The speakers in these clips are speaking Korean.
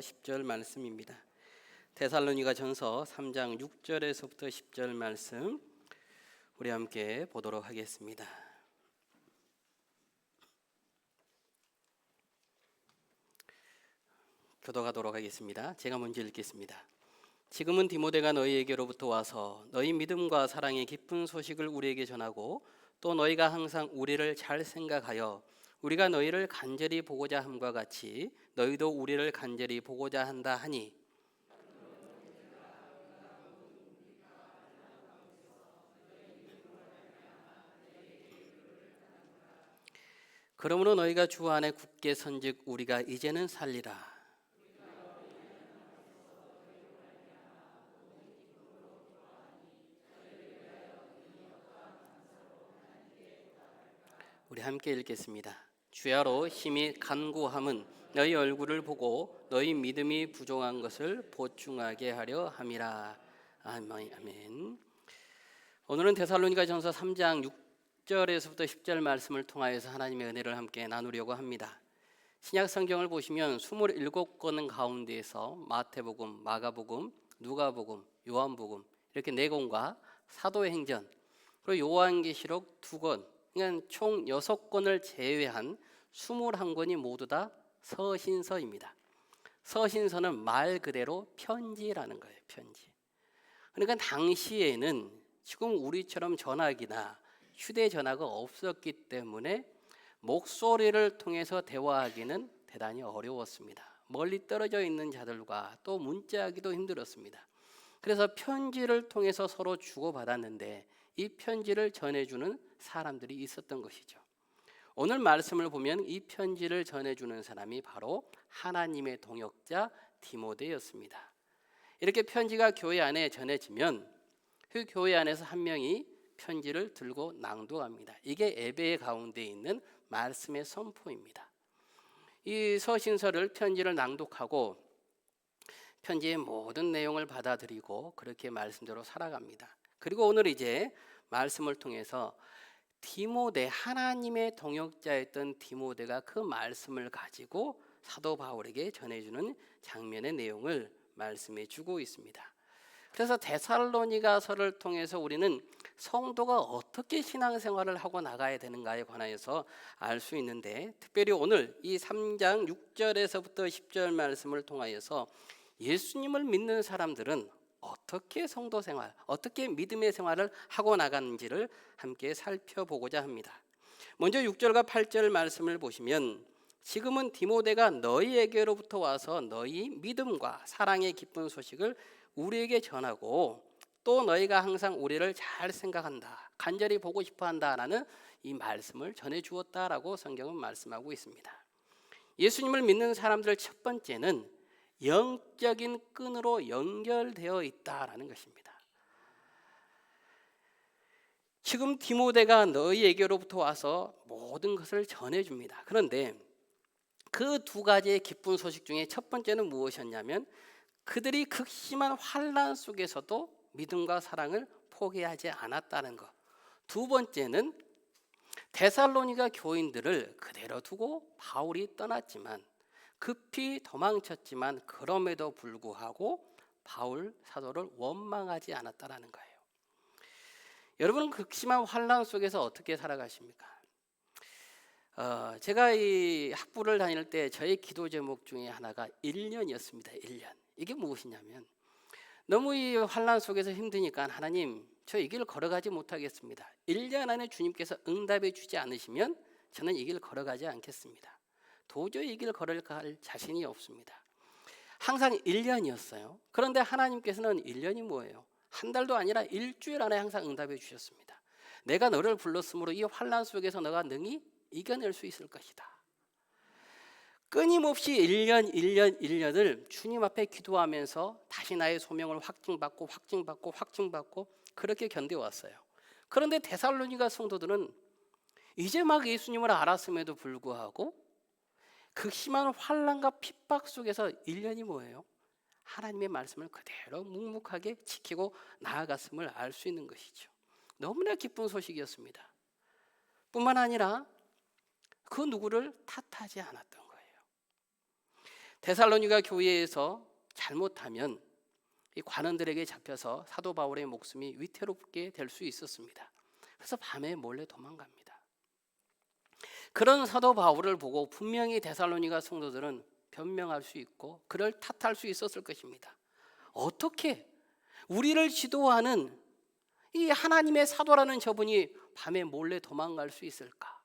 10절 말씀입니다. 데살로니가전서 3장 6절에서부터 10절 말씀 우리 함께 보도록 하겠습니다. 교독하도록 하겠습니다. 제가 먼저 읽겠습니다. 지금은 디모데가 너희에게로부터 와서 너희 믿음과 사랑의 깊은 소식을 우리에게 전하고 또 너희가 항상 우리를 잘 생각하여 우리가 너희를 간절히 보고자 함과 같이 너희도 우리를 간절히 보고자 한다 하니 그러므로 너희가 주 안에 굳게 선즉 우리가 이제는 살리라. 우리 함께 읽겠습니다. 주야로 힘이 간구함은 너희 얼굴을 보고 너희 믿음이 부족한 것을 보충하게 하려 함이라. 아멘. 오늘은 데살로니가전서 3장 6절에서부터 10절 말씀을 통하여서 하나님의 은혜를 함께 나누려고 합니다. 신약 성경을 보시면 27권 가운데에서 마태복음, 마가복음, 누가복음, 요한복음 이렇게 4권과 사도행전 그리고 요한계시록 2권, 그러니까 총 6권을 제외한 21권이 모두 다 서신서입니다. 서신서는 말 그대로 편지라는 거예요. 편지. 그러니까 당시에는 지금 우리처럼 전화기나 휴대전화가 없었기 때문에 목소리를 통해서 대화하기는 대단히 어려웠습니다. 멀리 떨어져 있는 자들과 또 문자하기도 힘들었습니다. 그래서 편지를 통해서 서로 주고받았는데 이 편지를 전해주는 사람들이 있었던 것이죠. 오늘 말씀을 보면 이 편지를 전해주는 사람이 바로 하나님의 동역자 디모데였습니다. 이렇게 편지가 교회 안에 전해지면 그 교회 안에서 한 명이 편지를 들고 낭독합니다. 이게 예배 가운데 있는 말씀의 선포입니다. 이 서신서를 편지를 낭독하고 편지의 모든 내용을 받아들이고 그렇게 말씀대로 살아갑니다. 그리고 오늘 이제 말씀을 통해서 디모데, 하나님의 동역자였던 디모데가 그 말씀을 가지고 사도 바울에게 전해주는 장면의 내용을 말씀해 주고 있습니다. 그래서 데살로니가서를 통해서 우리는 성도가 어떻게 신앙생활을 하고 나가야 되는가에 관하여서 알 수 있는데, 특별히 오늘 이 3장 6절에서부터 10절 말씀을 통하여서 예수님을 믿는 사람들은 어떻게 성도 생활, 어떻게 믿음의 생활을 하고 나가는지를 함께 살펴보고자 합니다. 먼저 6절과 8절 말씀을 보시면 지금은 디모데가 너희에게로부터 와서 너희 믿음과 사랑의 기쁜 소식을 우리에게 전하고 또 너희가 항상 우리를 잘 생각한다, 간절히 보고 싶어한다라는 이 말씀을 전해 주었다라고 성경은 말씀하고 있습니다. 예수님을 믿는 사람들 첫 번째는 영적인 끈으로 연결되어 있다라는 것입니다. 지금 디모데가 너희에게로부터 와서 모든 것을 전해줍니다. 그런데 그 두 가지의 기쁜 소식 중에 첫 번째는 무엇이었냐면 그들이 극심한 환난 속에서도 믿음과 사랑을 포기하지 않았다는 것. 두 번째는 데살로니가 교인들을 그대로 두고 바울이 떠났지만 급히 도망쳤지만 그럼에도 불구하고 바울 사도를 원망하지 않았다라는 거예요. 여러분은 극심한 환난 속에서 어떻게 살아가십니까? 제가 이 학부를 다닐 때 저의 기도 제목 중에 하나가 1년이었습니다. 1년. 이게 무엇이냐면 너무 이 환난 속에서 힘드니까 하나님, 저 이 길 걸어가지 못하겠습니다. 1년 안에 주님께서 응답해 주지 않으시면 저는 이 길 걸어가지 않겠습니다. 도저히 이 길 걸어갈 자신이 없습니다. 항상 1년이었어요. 그런데 하나님께서는 1년이 뭐예요? 한 달도 아니라 일주일 안에 항상 응답해 주셨습니다. 내가 너를 불렀으므로 이 환난 속에서 너가 능히 이겨낼 수 있을 것이다. 끊임없이 1년을 주님 앞에 기도하면서 다시 나의 소명을 확증받고 그렇게 견뎌왔어요. 그런데 데살로니가 성도들은 이제 막 예수님을 알았음에도 불구하고 극심한 환난과 핍박 속에서 1년이 뭐예요? 하나님의 말씀을 그대로 묵묵하게 지키고 나아갔음을 알 수 있는 것이죠. 너무나 기쁜 소식이었습니다. 뿐만 아니라 그 누구를 탓하지 않았던 거예요. 데살로니가 교회에서 잘못하면 이 관원들에게 잡혀서 사도 바울의 목숨이 위태롭게 될 수 있었습니다. 그래서 밤에 몰래 도망갑니다. 그런 사도 바울을 보고 분명히 데살로니가 성도들은 변명할 수 있고 그를 탓할 수 있었을 것입니다. 어떻게 우리를 지도하는 이 하나님의 사도라는 저분이 밤에 몰래 도망갈 수 있을까?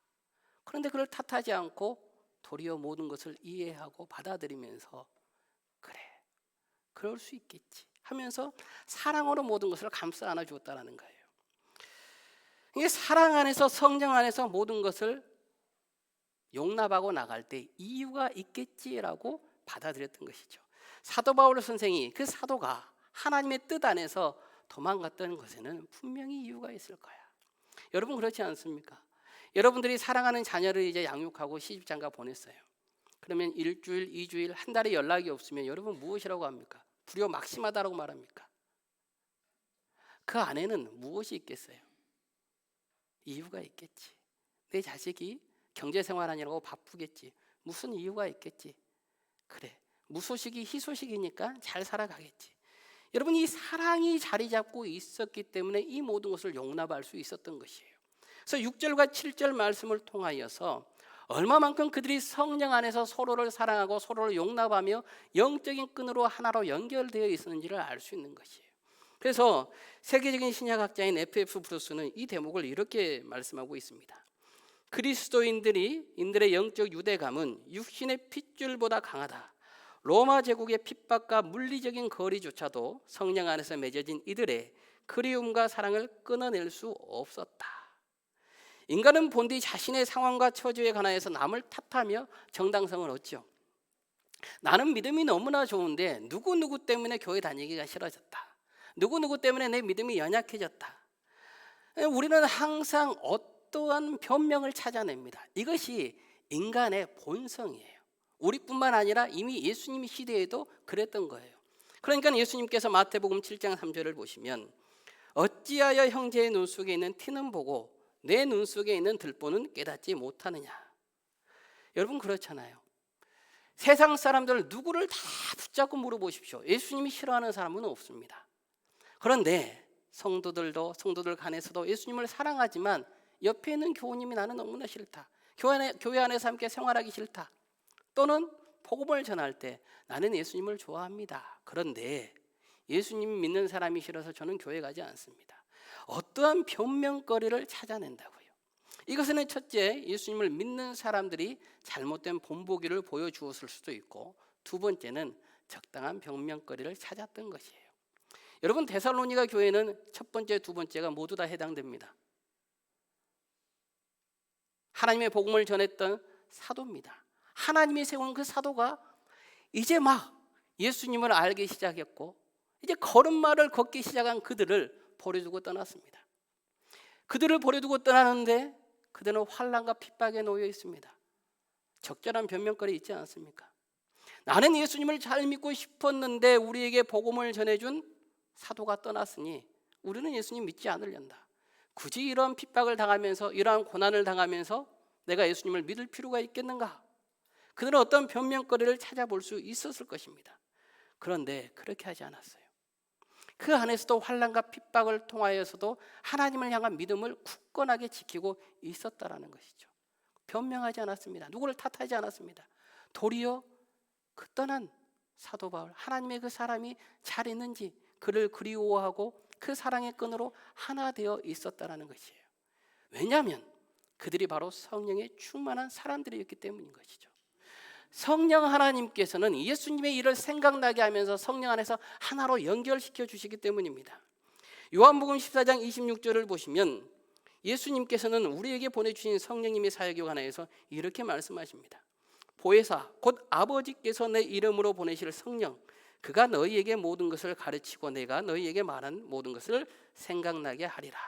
그런데 그를 탓하지 않고 도리어 모든 것을 이해하고 받아들이면서 그래, 그럴 수 있겠지 하면서 사랑으로 모든 것을 감싸 안아 주었다는 거예요. 이게 사랑 안에서, 성령 안에서 모든 것을 용납하고 나갈 때 이유가 있겠지라고 받아들였던 것이죠. 사도 바울 선생이, 그 사도가 하나님의 뜻 안에서 도망갔던 것에는 분명히 이유가 있을 거야. 여러분 그렇지 않습니까? 여러분들이 사랑하는 자녀를 이제 양육하고 시집장가 보냈어요. 그러면 일주일, 2주일, 한 달에 연락이 없으면 여러분 무엇이라고 합니까? 불효 막심하다라고 말합니까? 그 안에는 무엇이 있겠어요? 이유가 있겠지. 내 자식이 경제생활하느라고 바쁘겠지. 무슨 이유가 있겠지. 그래, 무소식이 희소식이니까 잘 살아가겠지. 여러분, 이 사랑이 자리 잡고 있었기 때문에 이 모든 것을 용납할 수 있었던 것이에요. 그래서 6절과 7절 말씀을 통하여서 얼마만큼 그들이 성령 안에서 서로를 사랑하고 서로를 용납하며 영적인 끈으로 하나로 연결되어 있었는지를 알 수 있는 것이에요. 그래서 세계적인 신약학자인 F.F. 브루스는 이 대목을 이렇게 말씀하고 있습니다. 그리스도인들의 영적 유대감은 육신의 핏줄보다 강하다. 로마 제국의 핍박과 물리적인 거리조차도 성령 안에서 맺어진 이들의 그리움과 사랑을 끊어낼 수 없었다. 인간은 본디 자신의 상황과 처지에 관하여서 남을 탓하며 정당성을 얻죠. 나는 믿음이 너무나 좋은데 누구누구 때문에 교회 다니기가 싫어졌다. 누구누구 때문에 내 믿음이 연약해졌다. 우리는 항상 어떠한 변명을 찾아냅니다. 이것이 인간의 본성이에요. 우리뿐만 아니라 이미 예수님 시대에도 그랬던 거예요. 그러니까 예수님께서 마태복음 7장 3절을 보시면 어찌하여 형제의 눈 속에 있는 티는 보고 내 눈 속에 있는 들보는 깨닫지 못하느냐. 여러분 그렇잖아요. 세상 사람들 누구를 다 붙잡고 물어보십시오. 예수님이 싫어하는 사람은 없습니다. 그런데 성도들 간에서도 예수님을 사랑하지만 옆에 있는 교우님이 나는 너무나 싫다. 교회 안에서 함께 생활하기 싫다. 또는 복음을 전할 때 나는 예수님을 좋아합니다. 그런데 예수님 믿는 사람이 싫어서 저는 교회 가지 않습니다. 어떠한 변명거리를 찾아낸다고요. 이것은 첫째, 예수님을 믿는 사람들이 잘못된 본보기를 보여주었을 수도 있고, 두 번째는 적당한 변명거리를 찾았던 것이에요. 여러분 데살로니가 교회는 첫 번째, 두 번째가 모두 다 해당됩니다. 하나님의 복음을 전했던 사도입니다. 하나님이 세운 그 사도가 이제 막 예수님을 알기 시작했고 이제 걸음마를 걷기 시작한 그들을 버려두고 떠났습니다. 그들을 버려두고 떠나는데 그들은 환난과 핍박에 놓여 있습니다. 적절한 변명거리 있지 않습니까? 나는 예수님을 잘 믿고 싶었는데 우리에게 복음을 전해준 사도가 떠났으니 우리는 예수님 믿지 않으련다. 굳이 이런 핍박을 당하면서 이러한 고난을 당하면서 내가 예수님을 믿을 필요가 있겠는가? 그들은 어떤 변명거리를 찾아볼 수 있었을 것입니다. 그런데 그렇게 하지 않았어요. 그 안에서도 환난과 핍박을 통하여서도 하나님을 향한 믿음을 굳건하게 지키고 있었다라는 것이죠. 변명하지 않았습니다. 누구를 탓하지 않았습니다. 도리어 그 떠난 사도 바울, 하나님의 그 사람이 잘 있는지 그를 그리워하고 그 사랑의 끈으로 하나 되어 있었다라는 것이에요. 왜냐하면 그들이 바로 성령에 충만한 사람들이었기 때문인 것이죠. 성령 하나님께서는 예수님의 일을 생각나게 하면서 성령 안에서 하나로 연결시켜 주시기 때문입니다. 요한복음 14장 26절을 보시면 예수님께서는 우리에게 보내주신 성령님의 사역에 관하여서 이렇게 말씀하십니다. 보혜사 곧 아버지께서 내 이름으로 보내실 성령, 그가 너희에게 모든 것을 가르치고 내가 너희에게 말한 모든 것을 생각나게 하리라.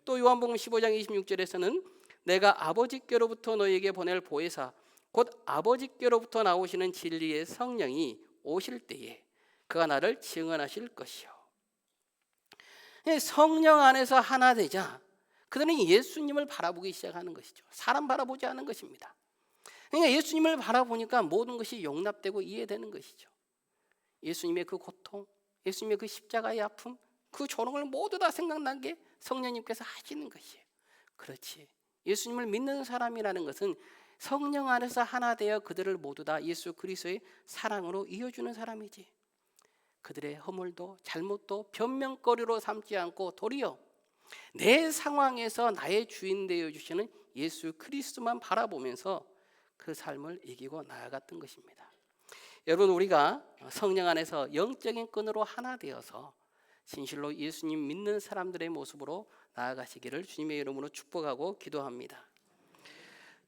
또 요한복음 15장 26절에서는 내가 아버지께로부터 너희에게 보낼 보혜사 곧 아버지께로부터 나오시는 진리의 성령이 오실 때에 그가 나를 증언하실 것이요. 성령 안에서 하나 되자 그들은 예수님을 바라보기 시작하는 것이죠. 사람 바라보지 않은 것입니다. 그러니까 예수님을 바라보니까 모든 것이 용납되고 이해되는 것이죠. 예수님의 그 고통, 예수님의 그 십자가의 아픔, 그 조롱을 모두 다 생각나게 성령님께서 하시는 것이에요. 그렇지. 예수님을 믿는 사람이라는 것은 성령 안에서 하나 되어 그들을 모두 다 예수 그리스도의 사랑으로 이어주는 사람이지. 그들의 허물도 잘못도 변명거리로 삼지 않고 도리어 내 상황에서 나의 주인 되어 주시는 예수 그리스도만 바라보면서 그 삶을 이기고 나아갔던 것입니다. 여러분, 우리가 성령 안에서 영적인 끈으로 하나 되어서 진실로 예수님 믿는 사람들의 모습으로 나아가시기를 주님의 이름으로 축복하고 기도합니다.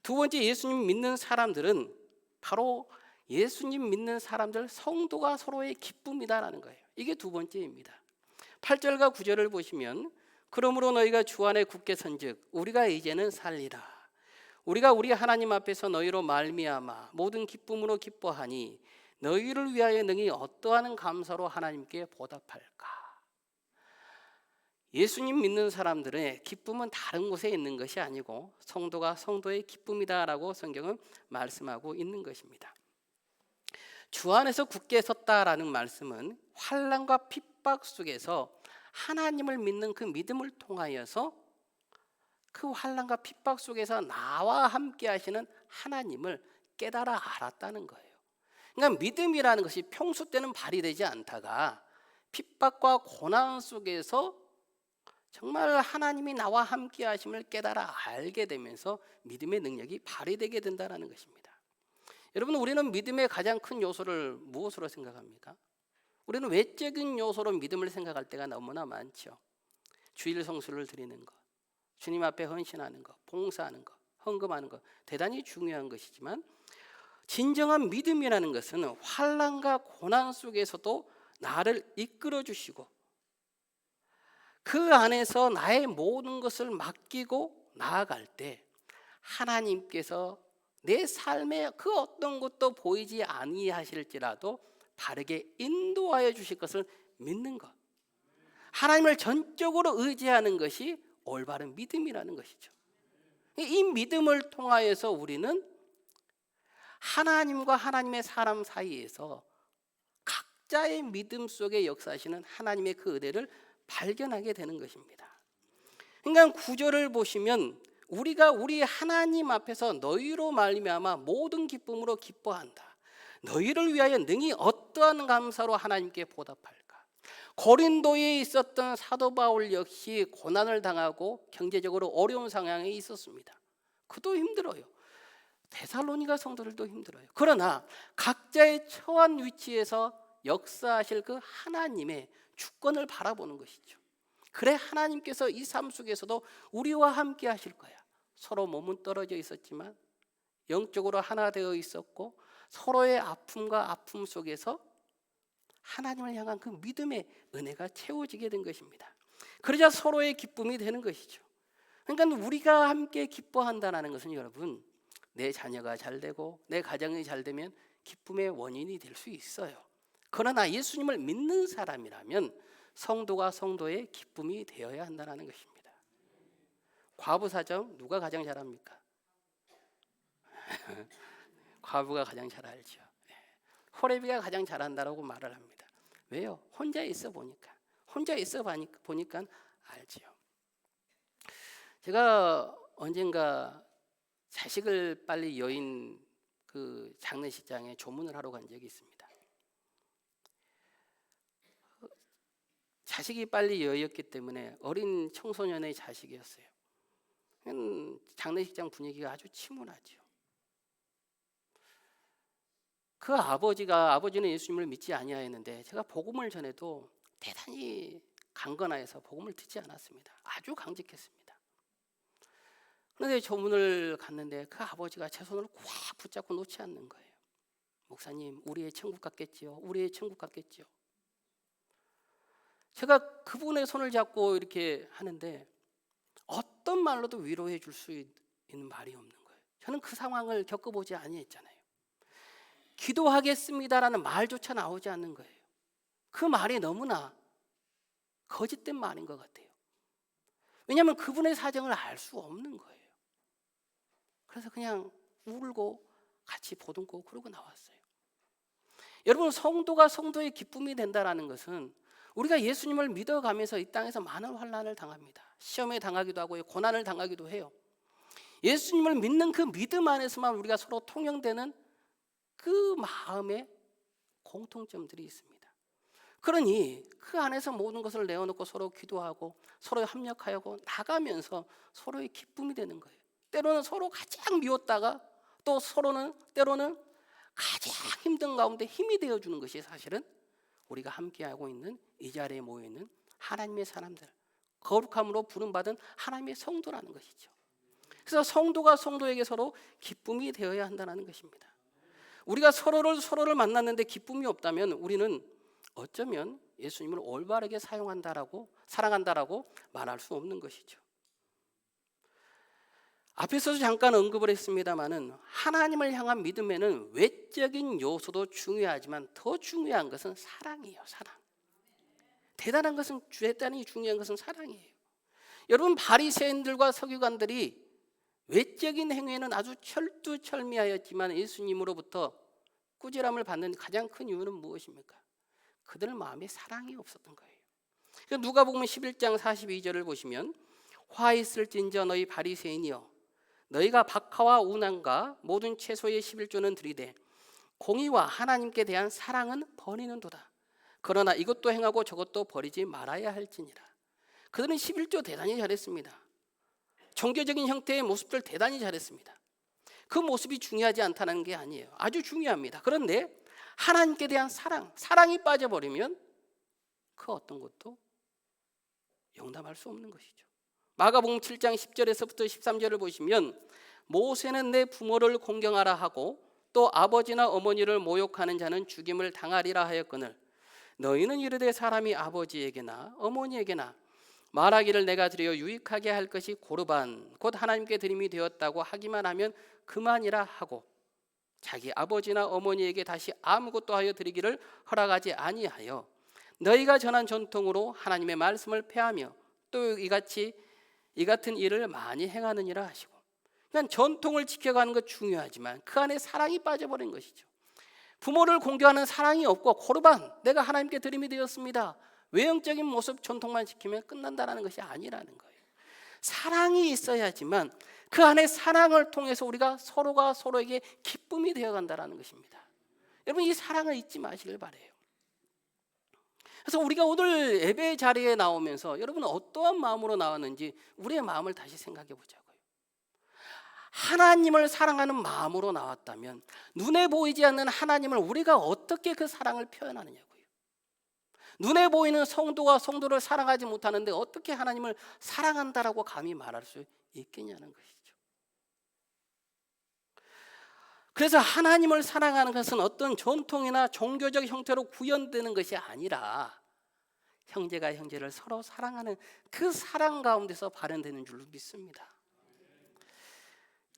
두 번째, 예수님 믿는 사람들은 바로 예수님 믿는 사람들 성도가 서로의 기쁨이다라는 거예요. 이게 두 번째입니다. 8절과 9절을 보시면 그러므로 너희가 주 안에 굳게 선즉 우리가 이제는 살리라. 우리가 우리 하나님 앞에서 너희로 말미암아 모든 기쁨으로 기뻐하니 너희를 위하여 능히 어떠한 감사로 하나님께 보답할까. 예수님 믿는 사람들의 기쁨은 다른 곳에 있는 것이 아니고 성도가 성도의 기쁨이다라고 성경은 말씀하고 있는 것입니다. 주 안에서 굳게 섰다라는 말씀은 환난과 핍박 속에서 하나님을 믿는 그 믿음을 통하여서 그 환난과 핍박 속에서 나와 함께 하시는 하나님을 깨달아 알았다는 거예요. 그러니까 믿음이라는 것이 평소 때는 발휘되지 않다가 핍박과 고난 속에서 정말 하나님이 나와 함께 하심을 깨달아 알게 되면서 믿음의 능력이 발휘되게 된다는 것입니다. 여러분, 우리는 믿음의 가장 큰 요소를 무엇으로 생각합니까? 우리는 외적인 요소로 믿음을 생각할 때가 너무나 많죠. 주일 성수를 드리는 것, 주님 앞에 헌신하는 것, 봉사하는 것, 헌금하는 것 대단히 중요한 것이지만 진정한 믿음이라는 것은 환난과 고난 속에서도 나를 이끌어 주시고 그 안에서 나의 모든 것을 맡기고 나아갈 때 하나님께서 내 삶에 그 어떤 것도 보이지 아니하실지라도 바르게 인도하여 주실 것을 믿는 것, 하나님을 전적으로 의지하는 것이 올바른 믿음이라는 것이죠. 이 믿음을 통하여서 우리는 하나님과 하나님의 사람 사이에서 각자의 믿음 속에 역사하시는 하나님의 그 은혜를 발견하게 되는 것입니다. 그러니까 구절을 보시면 우리가 우리 하나님 앞에서 너희로 말미암아 모든 기쁨으로 기뻐한다. 너희를 위하여 능히 어떠한 감사로 하나님께 보답할까. 고린도에 있었던 사도 바울 역시 고난을 당하고 경제적으로 어려운 상황에 있었습니다. 그도 힘들어요. 데살로니가 성도들도 힘들어요. 그러나 각자의 처한 위치에서 역사하실 그 하나님의 주권을 바라보는 것이죠. 그래, 하나님께서 이 삶 속에서도 우리와 함께 하실 거야. 서로 몸은 떨어져 있었지만 영적으로 하나 되어 있었고 서로의 아픔과 아픔 속에서 하나님을 향한 그 믿음의 은혜가 채워지게 된 것입니다. 그러자 서로의 기쁨이 되는 것이죠. 그러니까 우리가 함께 기뻐한다는 것은 여러분, 내 자녀가 잘 되고 내 가정이 잘 되면 기쁨의 원인이 될 수 있어요. 그러나 예수님을 믿는 사람이라면 성도가 성도의 기쁨이 되어야 한다는 것입니다. 과부 사정 누가 가장 잘합니까? 과부가 가장 잘 알죠. 호레비가 가장 잘한다라고 말을 합니다. 왜요? 혼자 있어 보니까 알지요. 제가 언젠가 자식을 빨리 여인 그 장례식장에 조문을 하러 간 적이 있습니다. 자식이 빨리 여였기 때문에 어린 청소년의 자식이었어요. 장례식장 분위기가 아주 침울하죠. 그 아버지는 예수님을 믿지 아니하였는데 제가 복음을 전해도 대단히 강건하여서 복음을 듣지 않았습니다. 아주 강직했습니다. 그런데 조문을 갔는데 그 아버지가 제 손을 꽉 붙잡고 놓지 않는 거예요. 목사님, 우리의 천국 같겠지요. 우리의 천국 같겠지요. 제가 그분의 손을 잡고 이렇게 하는데 어떤 말로도 위로해 줄 수 있는 말이 없는 거예요. 저는 그 상황을 겪어보지 아니했잖아요. 기도하겠습니다라는 말조차 나오지 않는 거예요. 그 말이 너무나 거짓된 말인 것 같아요. 왜냐하면 그분의 사정을 알 수 없는 거예요. 그래서 그냥 울고 같이 보듬고 그러고 나왔어요. 여러분, 성도가 성도의 기쁨이 된다는 것은 우리가 예수님을 믿어가면서 이 땅에서 많은 환난을 당합니다. 시험에 당하기도 하고 고난을 당하기도 해요. 예수님을 믿는 그 믿음 안에서만 우리가 서로 통용되는 그 마음의 공통점들이 있습니다. 그러니 그 안에서 모든 것을 내어놓고 서로 기도하고 서로 합력하고 나가면서 서로의 기쁨이 되는 거예요. 때로는 서로 가장 미웠다가 또 서로는 때로는 가장 힘든 가운데 힘이 되어주는 것이 사실은 우리가 함께하고 있는 이 자리에 모여있는 하나님의 사람들, 거룩함으로 부름받은 하나님의 성도라는 것이죠. 그래서 성도가 성도에게 서로 기쁨이 되어야 한다는 것입니다. 우리가 서로를 만났는데 기쁨이 없다면 우리는 어쩌면 예수님을 올바르게 사랑한다라고 말할 수 없는 것이죠. 앞에서도 잠깐 언급을 했습니다마는 하나님을 향한 믿음에는 외적인 요소도 중요하지만 더 중요한 것은 사랑이에요. 사랑. 대단히 중요한 것은 사랑이에요. 여러분, 바리새인들과 서기관들이 외적인 행위에는 아주 철두철미하였지만 예수님으로부터 꾸지람을 받는 가장 큰 이유는 무엇입니까? 그들 마음에 사랑이 없었던 거예요. 누가복음 11장 42절을 보시면 화 있을진저 너희 바리새인이여 너희가 박하와 우난과 모든 채소의 11조는 들이되 공의와 하나님께 대한 사랑은 버리는도다. 그러나 이것도 행하고 저것도 버리지 말아야 할지니라. 그들은 11조 대단히 잘했습니다. 종교적인 형태의 모습들 대단히 잘했습니다. 그 모습이 중요하지 않다는 게 아니에요. 아주 중요합니다. 그런데 하나님께 대한 사랑이 빠져버리면 그 어떤 것도 용납할 수 없는 것이죠. 마가복음 7장 10절에서부터 13절을 보시면 모세는 내 부모를 공경하라 하고 또 아버지나 어머니를 모욕하는 자는 죽임을 당하리라 하였거늘 너희는 이르되 사람이 아버지에게나 어머니에게나 말하기를 내가 드려 유익하게 할 것이 고르반 곧 하나님께 드림이 되었다고 하기만 하면 그만이라 하고 자기 아버지나 어머니에게 다시 아무것도 하여 드리기를 허락하지 아니하여 너희가 전한 전통으로 하나님의 말씀을 폐하며 또 이 같은 일을 많이 행하느니라 하시고, 그러니까 전통을 지켜가는 것 중요하지만 그 안에 사랑이 빠져버린 것이죠. 부모를 공경하는 사랑이 없고 고르반 내가 하나님께 드림이 되었습니다. 외형적인 모습 전통만 지키면 끝난다는 것이 아니라는 거예요. 사랑이 있어야지만 그 안에 사랑을 통해서 우리가 서로가 서로에게 기쁨이 되어간다는 것입니다. 여러분, 이 사랑을 잊지 마시길 바라요. 그래서 우리가 오늘 예배 자리에 나오면서 여러분 어떠한 마음으로 나왔는지 우리의 마음을 다시 생각해 보자고요. 하나님을 사랑하는 마음으로 나왔다면 눈에 보이지 않는 하나님을 우리가 어떻게 그 사랑을 표현하느냐고요. 눈에 보이는 성도가 성도를 사랑하지 못하는데 어떻게 하나님을 사랑한다라고 감히 말할 수 있겠냐는 것이죠. 그래서 하나님을 사랑하는 것은 어떤 전통이나 종교적 형태로 구현되는 것이 아니라 형제가 형제를 서로 사랑하는 그 사랑 가운데서 발현되는 줄로 믿습니다.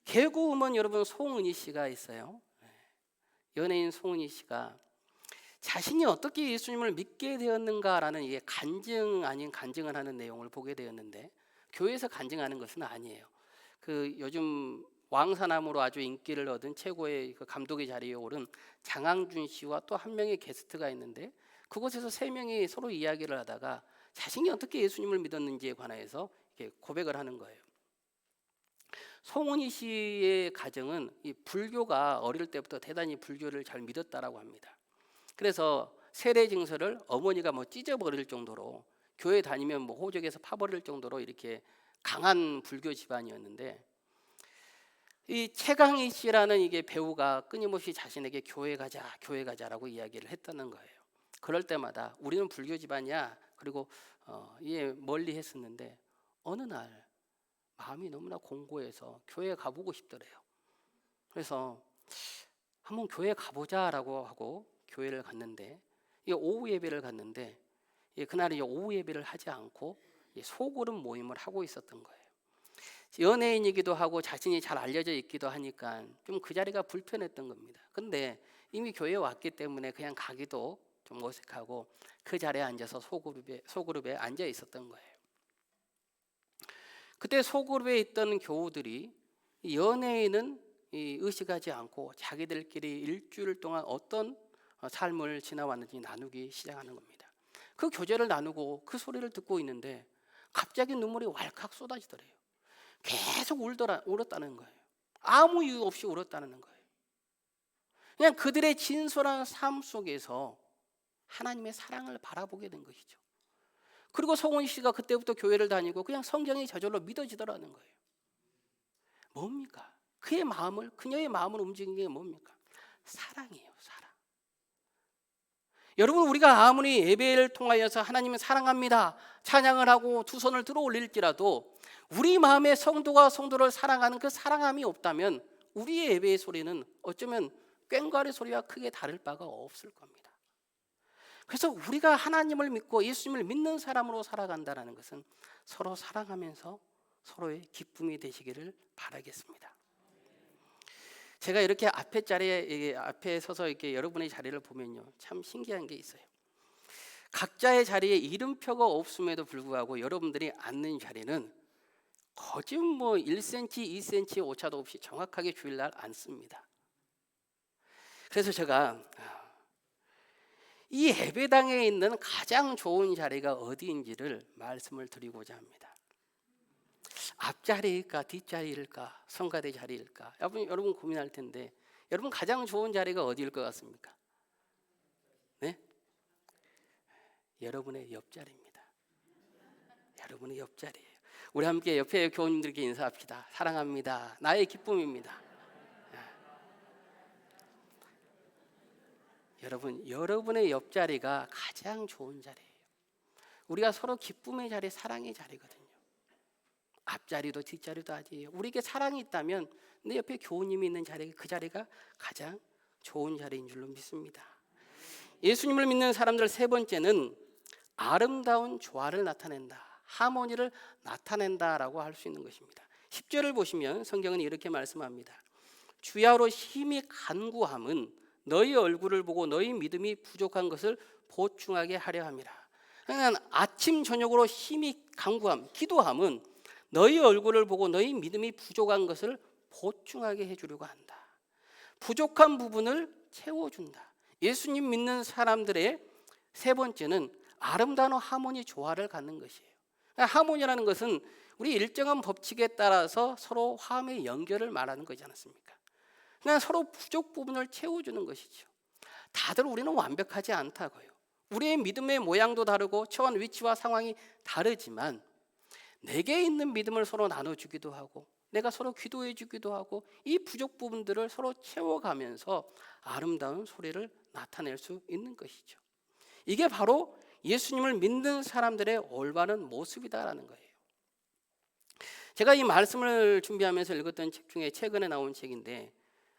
개그우먼 여러분 송은이 씨가 있어요. 연예인 송은이 씨가 자신이 어떻게 예수님을 믿게 되었는가라는 이게 간증 아닌 간증을 하는 내용을 보게 되었는데, 교회에서 간증하는 것은 아니에요. 그 요즘 왕사남으로 아주 인기를 얻은 최고의 그 감독의 자리에 오른 장항준 씨와 또 한 명의 게스트가 있는데, 그곳에서 세 명이 서로 이야기를 하다가 자신이 어떻게 예수님을 믿었는지에 관해서 이렇게 고백을 하는 거예요. 송은이 씨의 가정은 이 불교가 어릴 때부터 대단히 불교를 잘 믿었다라고 합니다. 그래서 세례 증서를 어머니가 찢어버릴 정도로, 교회 다니면 호적에서 파버릴 정도로 이렇게 강한 불교 집안이었는데, 이 최강희 씨라는 이게 배우가 끊임없이 자신에게 교회 가자라고 이야기를 했다는 거예요. 그럴 때마다 우리는 불교 집안이야, 그리고 멀리 했었는데 어느 날 마음이 너무나 공고해서 교회에 가보고 싶더래요. 그래서 한번 교회 가보자라고 하고 교회를 갔는데, 오후 예배를 갔는데 그날이 오후 예배를 하지 않고 소그룹 모임을 하고 있었던 거예요. 연예인이기도 하고 자신이 잘 알려져 있기도 하니까 좀 그 자리가 불편했던 겁니다. 근데 이미 교회에 왔기 때문에 그냥 가기도 좀 어색하고 그 자리에 앉아서 소그룹에 앉아 있었던 거예요. 그때 소그룹에 있던 교우들이 연예인은 의식하지 않고 자기들끼리 일주일 동안 어떤 삶을 지나왔는지 나누기 시작하는 겁니다. 그 교제를 나누고 그 소리를 듣고 있는데 갑자기 눈물이 왈칵 쏟아지더래요. 계속 울었다는 거예요. 아무 이유 없이 울었다는 거예요. 그냥 그들의 진솔한 삶 속에서 하나님의 사랑을 바라보게 된 것이죠. 그리고 성원 씨가 그때부터 교회를 다니고 그냥 성경이 저절로 믿어지더라는 거예요. 뭡니까? 그녀의 마음을 움직인 게 뭡니까? 사랑이에요, 사랑. 여러분, 우리가 아무리 예배를 통하여서 하나님을 사랑합니다 찬양을 하고 두 손을 들어 올릴지라도 우리 마음에 성도가 성도를 사랑하는 그 사랑함이 없다면 우리의 예배의 소리는 어쩌면 꽹과리 소리와 크게 다를 바가 없을 겁니다. 그래서 우리가 하나님을 믿고 예수님을 믿는 사람으로 살아간다는 것은 서로 사랑하면서 서로의 기쁨이 되시기를 바라겠습니다. 제가 이렇게 앞에 서서 이렇게 여러분의 자리를 보면요, 참 신기한 게 있어요. 각자의 자리에 이름표가 없음에도 불구하고 여러분들이 앉는 자리는 거짓 1cm, 2cm 오차도 없이 정확하게 주일날 앉습니다. 그래서 제가 이 예배당에 있는 가장 좋은 자리가 어디인지를 말씀을 드리고자 합니다. 앞자리일까 뒷자리일까 성가대 자리일까 여러분 고민할 텐데 여러분 가장 좋은 자리가 어디일 것 같습니까? 네? 여러분의 옆자리입니다. 여러분의 옆자리예요. 우리 함께 옆에 교우님들께 인사합시다. 사랑합니다. 나의 기쁨입니다. 여러분, 여러분의 옆자리가 가장 좋은 자리예요. 우리가 서로 기쁨의 자리, 사랑의 자리거든요. 앞자리도 뒷자리도 아니에요. 우리에게 사랑이 있다면 내 옆에 교우님이 있는 자리, 그 자리가 가장 좋은 자리인 줄로 믿습니다. 예수님을 믿는 사람들 세 번째는 아름다운 조화를 나타낸다, 하모니를 나타낸다라고 할 수 있는 것입니다. 10절을 보시면 성경은 이렇게 말씀합니다. 주야로 힘이 간구함은 너희 얼굴을 보고 너희 믿음이 부족한 것을 보충하게 하려 함이라. 그러니까 아침 저녁으로 힘이 간구함, 기도함은 너희 얼굴을 보고 너희 믿음이 부족한 것을 보충하게 해주려고 한다. 부족한 부분을 채워준다. 예수님 믿는 사람들의 세 번째는 아름다운 하모니 조화를 갖는 것이에요. 하모니라는 것은 우리 일정한 법칙에 따라서 서로 화음의 연결을 말하는 거지 않습니까? 그냥 서로 부족 부분을 채워주는 것이죠. 다들 우리는 완벽하지 않다고요. 우리의 믿음의 모양도 다르고 처한 위치와 상황이 다르지만 내게 있는 믿음을 서로 나눠주기도 하고 내가 서로 기도해 주기도 하고 이 부족 부분들을 서로 채워가면서 아름다운 소리를 나타낼 수 있는 것이죠. 이게 바로 예수님을 믿는 사람들의 올바른 모습이다라는 거예요. 제가 이 말씀을 준비하면서 읽었던 책 중에 최근에 나온 책인데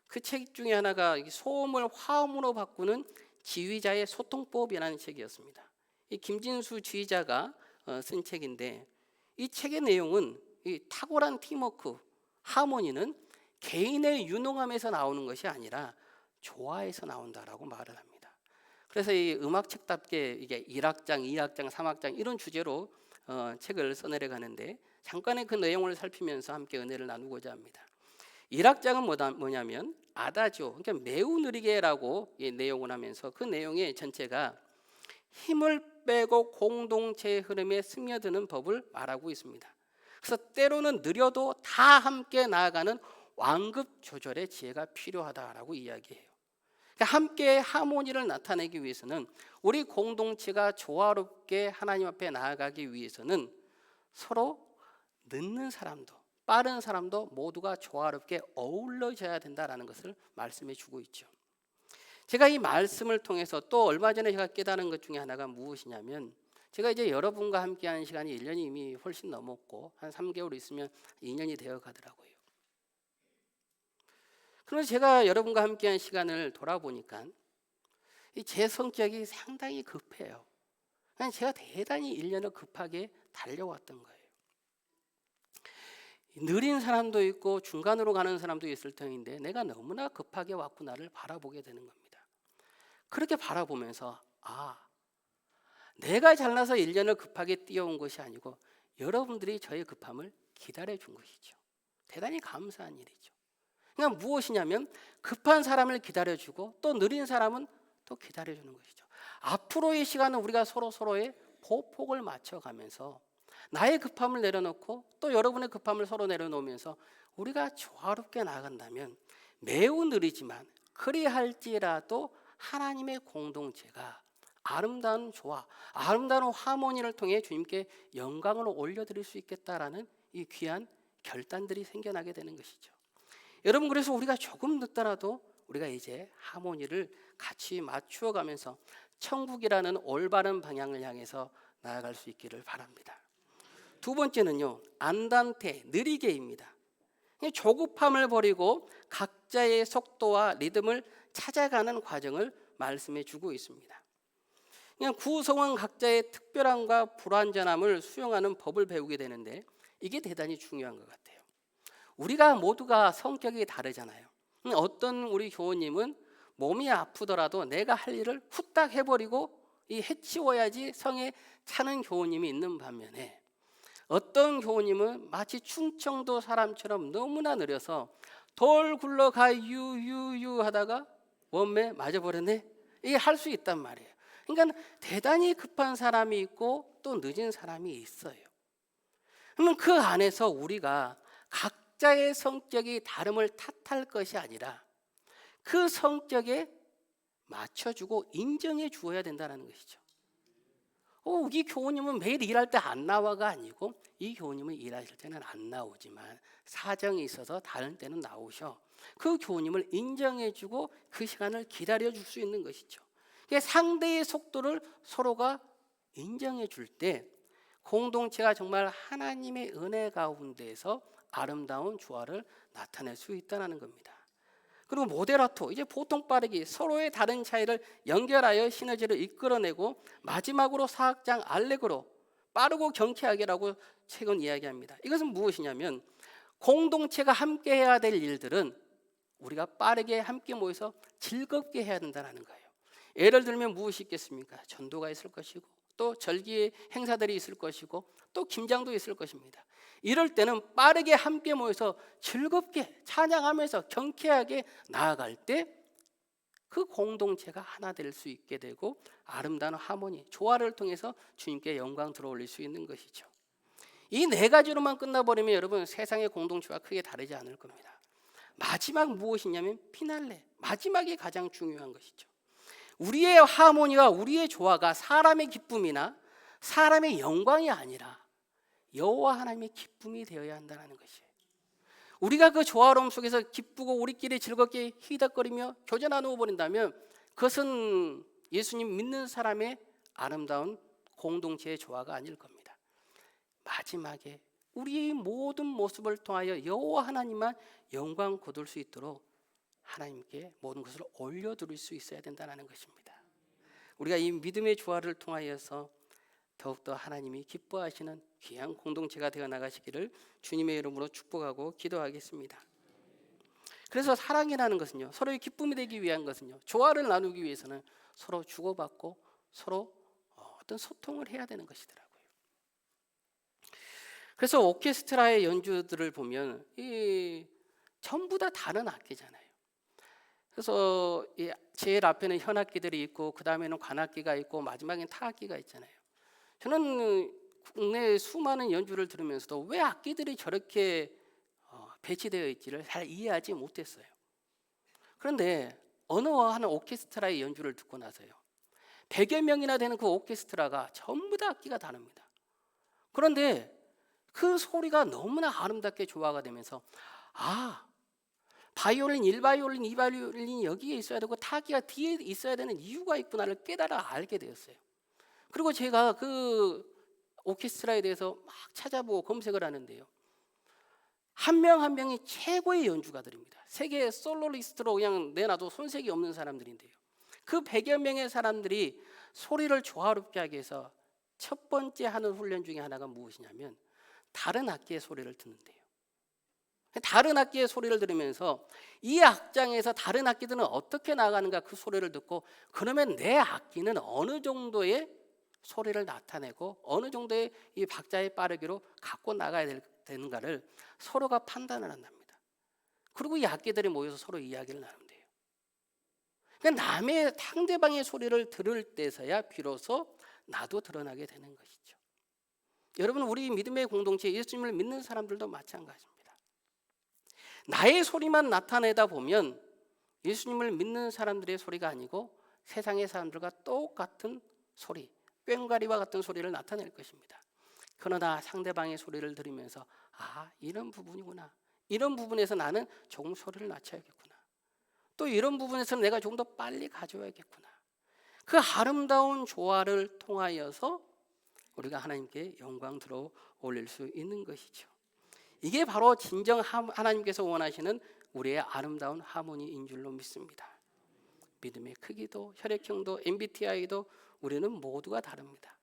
그 책 중에 하나가 소음을 화음으로 바꾸는 지휘자의 소통법이라는 책이었습니다. 이 김진수 지휘자가 쓴 책인데 이 책의 내용은 이 탁월한 팀워크, 하모니는 개인의 유능함에서 나오는 것이 아니라 조화에서 나온다라고 말을 합니다. 그래서 이 음악책답게 이게 1악장, 2악장, 3악장 이런 주제로 책을 써내려가는데 잠깐의 그 내용을 살피면서 함께 은혜를 나누고자 합니다. 1악장은 뭐냐면 아다지오, 그러니까 매우 느리게라고 내용을 하면서 그 내용의 전체가 힘을 빼고 공동체의 흐름에 스며드는 법을 말하고 있습니다. 그래서 때로는 느려도 다 함께 나아가는 완급 조절의 지혜가 필요하다라고 이야기해요. 그러니까 함께 하모니를 나타내기 위해서는 우리 공동체가 조화롭게 하나님 앞에 나아가기 위해서는 서로 늦는 사람도 빠른 사람도 모두가 조화롭게 어우러져야 된다라는 것을 말씀해 주고 있죠. 제가 이 말씀을 통해서 또 얼마 전에 제가 깨달은 것 중에 하나가 무엇이냐면 제가 이제 여러분과 함께하는 시간이 1년이 이미 훨씬 넘었고 한 3개월 있으면 2년이 되어 가더라고요. 그러면서 제가 여러분과 함께한 시간을 돌아보니까 제 성격이 상당히 급해요. 그냥 제가 대단히 1년을 급하게 달려왔던 거예요. 느린 사람도 있고 중간으로 가는 사람도 있을 터인데 내가 너무나 급하게 왔구나를 바라보게 되는 겁니다. 그렇게 바라보면서 내가 잘나서 1년을 급하게 뛰어온 것이 아니고 여러분들이 저의 급함을 기다려 준 것이죠. 대단히 감사한 일이죠. 그냥 무엇이냐면 급한 사람을 기다려주고 또 느린 사람은 또 기다려주는 것이죠. 앞으로의 시간은 우리가 서로의 보폭을 맞춰가면서 나의 급함을 내려놓고 또 여러분의 급함을 서로 내려놓으면서 우리가 조화롭게 나간다면 매우 느리지만 그리할지라도 하나님의 공동체가 아름다운 조화, 아름다운 하모니를 통해 주님께 영광을 올려드릴 수 있겠다라는 이 귀한 결단들이 생겨나게 되는 것이죠. 여러분, 그래서 우리가 조금 늦더라도 우리가 이제 하모니를 같이 맞추어 가면서 천국이라는 올바른 방향을 향해서 나아갈 수 있기를 바랍니다. 두 번째는요, 안단테, 느리게입니다. 조급함을 버리고 각자의 속도와 리듬을 찾아가는 과정을 말씀해 주고 있습니다. 그냥 구성원 각자의 특별함과 불완전함을 수용하는 법을 배우게 되는데 이게 대단히 중요한 것 같아요. 우리가 모두가 성격이 다르잖아요. 어떤 우리 교우님은 몸이 아프더라도 내가 할 일을 후딱 해버리고 해치워야지 성에 차는 교우님이 있는 반면에 어떤 교우님은 마치 충청도 사람처럼 너무나 느려서 돌 굴러가 유유유 하다가 원매 맞아버렸네, 이게 할 수 있단 말이에요. 그러니까 대단히 급한 사람이 있고 또 늦은 사람이 있어요. 그러면 그 안에서 우리가 각자의 성격이 다름을 탓할 것이 아니라 그 성격에 맞춰주고 인정해 주어야 된다는 것이죠. 이 교우님은 매일 일할 때 안 나와가 아니고 이 교우님은 일하실 때는 안 나오지만 사정이 있어서 다른 때는 나오셔. 그 교우님을 인정해주고 그 시간을 기다려줄 수 있는 것이죠. 상대의 속도를 서로가 인정해 줄 때 공동체가 정말 하나님의 은혜 가운데에서 아름다운 조화를 나타낼 수 있다는 겁니다. 그리고 모데라토, 이제 보통 빠르기, 서로의 다른 차이를 연결하여 시너지를 이끌어내고 마지막으로 사악장 알레그로, 빠르고 경쾌하게라고 책은 이야기합니다. 이것은 무엇이냐면 공동체가 함께 해야 될 일들은 우리가 빠르게 함께 모여서 즐겁게 해야 된다는 거예요. 예를 들면 무엇이 있겠습니까? 전도가 있을 것이고 또 절기의 행사들이 있을 것이고 또 김장도 있을 것입니다. 이럴 때는 빠르게 함께 모여서 즐겁게 찬양하면서 경쾌하게 나아갈 때 그 공동체가 하나 될 수 있게 되고 아름다운 하모니, 조화를 통해서 주님께 영광 들어올릴 수 있는 것이죠. 이 네 가지로만 끝나버리면 여러분 세상의 공동체와 크게 다르지 않을 겁니다. 마지막 무엇이냐면 피날레, 마지막이 가장 중요한 것이죠. 우리의 하모니와 우리의 조화가 사람의 기쁨이나 사람의 영광이 아니라 여호와 하나님의 기쁨이 되어야 한다는 것이에요. 우리가 그 조화로움 속에서 기쁘고 우리끼리 즐겁게 히덕거리며 교제 나누어 버린다면 그것은 예수님 믿는 사람의 아름다운 공동체의 조화가 아닐 겁니다. 마지막에 우리의 모든 모습을 통하여 여호와 하나님만 영광 거둘 수 있도록 하나님께 모든 것을 올려드릴 수 있어야 된다는 것입니다. 우리가 이 믿음의 조화를 통하여서 더욱더 하나님이 기뻐하시는 귀한 공동체가 되어 나가시기를 주님의 이름으로 축복하고 기도하겠습니다. 그래서 사랑이라는 것은요, 서로의 기쁨이 되기 위한 것은요, 조화를 나누기 위해서는 서로 주고받고 서로 어떤 소통을 해야 되는 것이더라고요. 그래서 오케스트라의 연주들을 보면 전부 다 다른 악기잖아요. 그래서 제일 앞에는 현악기들이 있고 그 다음에는 관악기가 있고 마지막엔 타악기가 있잖아요. 저는 국내 수많은 연주를 들으면서도 왜 악기들이 저렇게 배치되어 있지를 잘 이해하지 못했어요. 그런데 어느 한 오케스트라의 연주를 듣고 나서요, 100여 명이나 되는 그 오케스트라가 전부 다 악기가 다릅니다. 그런데 그 소리가 너무나 아름답게 조화가 되면서 바이올린, 1바이올린, 2바이올린이 여기에 있어야 되고 타악기가 뒤에 있어야 되는 이유가 있구나를 깨달아 알게 되었어요. 그리고 제가 그 오케스트라에 대해서 막 찾아보고 검색을 하는데요, 한 명 한 명이 최고의 연주가들입니다. 세계 솔로리스트로 그냥 내놔도 손색이 없는 사람들인데요, 그 100여 명의 사람들이 소리를 조화롭게 하기 위해서 첫 번째 하는 훈련 중에 하나가 무엇이냐면 다른 악기의 소리를 듣는데요. 다른 악기의 소리를 들으면서 이 악장에서 다른 악기들은 어떻게 나가는가 그 소리를 듣고 그러면 내 악기는 어느 정도의 소리를 나타내고 어느 정도의 이 박자의 빠르기로 갖고 나가야 되는가를 서로가 판단을 한답니다. 그리고 이 악기들이 모여서 서로 이야기를 나눈대요. 그러니까 남의 상대방의 소리를 들을 때서야 비로소 나도 드러나게 되는 것이죠. 여러분, 우리 믿음의 공동체, 예수님을 믿는 사람들도 마찬가지입니다. 나의 소리만 나타내다 보면 예수님을 믿는 사람들의 소리가 아니고 세상의 사람들과 똑같은 소리, 꽹과리와 같은 소리를 나타낼 것입니다. 그러나 상대방의 소리를 들으면서 이런 부분이구나, 이런 부분에서 나는 조금 소리를 낮춰야겠구나, 또 이런 부분에서 내가 조금 더 빨리 가져야겠구나, 그 아름다운 조화를 통하여서 우리가 하나님께 영광 들어 올릴 수 있는 것이죠. 이게 바로 진정 하나님께서 원하시는 우리의 아름다운 하모니인 줄로 믿습니다. 믿음의 크기도, 혈액형도, MBTI도 우리는 모두가 다릅니다.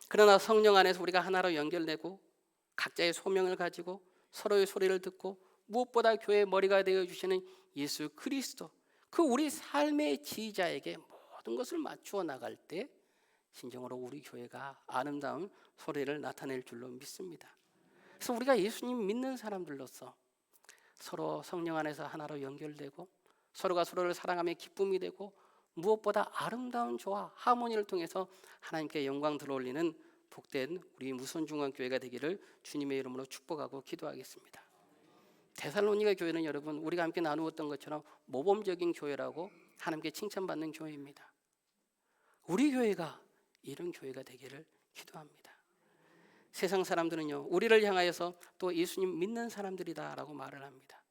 그러나 성령 안에서 우리가 하나로 연결되고 각자의 소명을 가지고 서로의 소리를 듣고 무엇보다 교회의 머리가 되어주시는 예수 그리스도, 그 우리 삶의 지휘자에게 모든 것을 맞추어 나갈 때 진정으로 우리 교회가 아름다운 소리를 나타낼 줄로 믿습니다. 그래서 우리가 예수님 믿는 사람들로서 서로 성령 안에서 하나로 연결되고 서로가 서로를 사랑하며 기쁨이 되고 무엇보다 아름다운 조화, 하모니를 통해서 하나님께 영광 들어올리는 복된 우리 무선중앙교회가 되기를 주님의 이름으로 축복하고 기도하겠습니다. 데살로니가 교회는 여러분, 우리가 함께 나누었던 것처럼 모범적인 교회라고 하나님께 칭찬받는 교회입니다. 우리 교회가 이런 교회가 되기를 기도합니다. 세상 사람들은요, 우리를 향하여서 또 예수님 믿는 사람들이다 라고 말을 합니다.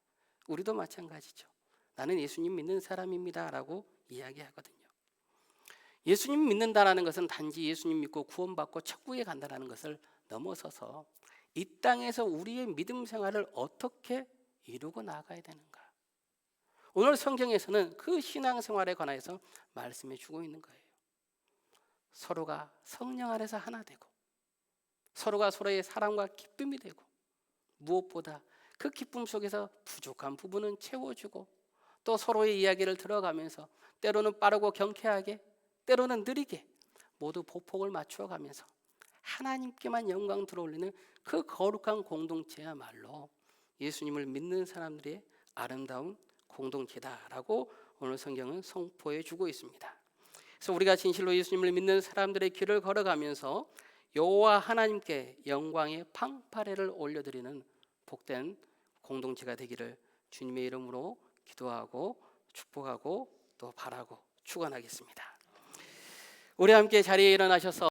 우리도 마찬가지죠. 나는 예수님 믿는 사람입니다 라고 이야기하거든요. 예수님 믿는다라는 것은 단지 예수님 믿고 구원받고 천국에 간다는 것을 넘어서서 이 땅에서 우리의 믿음 생활을 어떻게 이루고 나가야 되는가, 오늘 성경에서는 그 신앙생활에 관해서 말씀해 주고 있는 거예요. 서로가 성령 안에서 하나 되고 서로가 서로의 사랑과 기쁨이 되고 무엇보다 그 기쁨 속에서 부족한 부분은 채워주고 또 서로의 이야기를 들어가면서 때로는 빠르고 경쾌하게, 때로는 느리게 모두 보폭을 맞추어 가면서 하나님께만 영광 들어올리는 그 거룩한 공동체야말로 예수님을 믿는 사람들의 아름다운 공동체다라고 오늘 성경은 선포해 주고 있습니다. 그래서 우리가 진실로 예수님을 믿는 사람들의 길을 걸어가면서 여호와 하나님께 영광의 팡파레를 올려드리는 복된 공동체가 되기를 주님의 이름으로 기도하고 축복하고 또 바라고 축원하겠습니다. 우리 함께 자리에 일어나셔서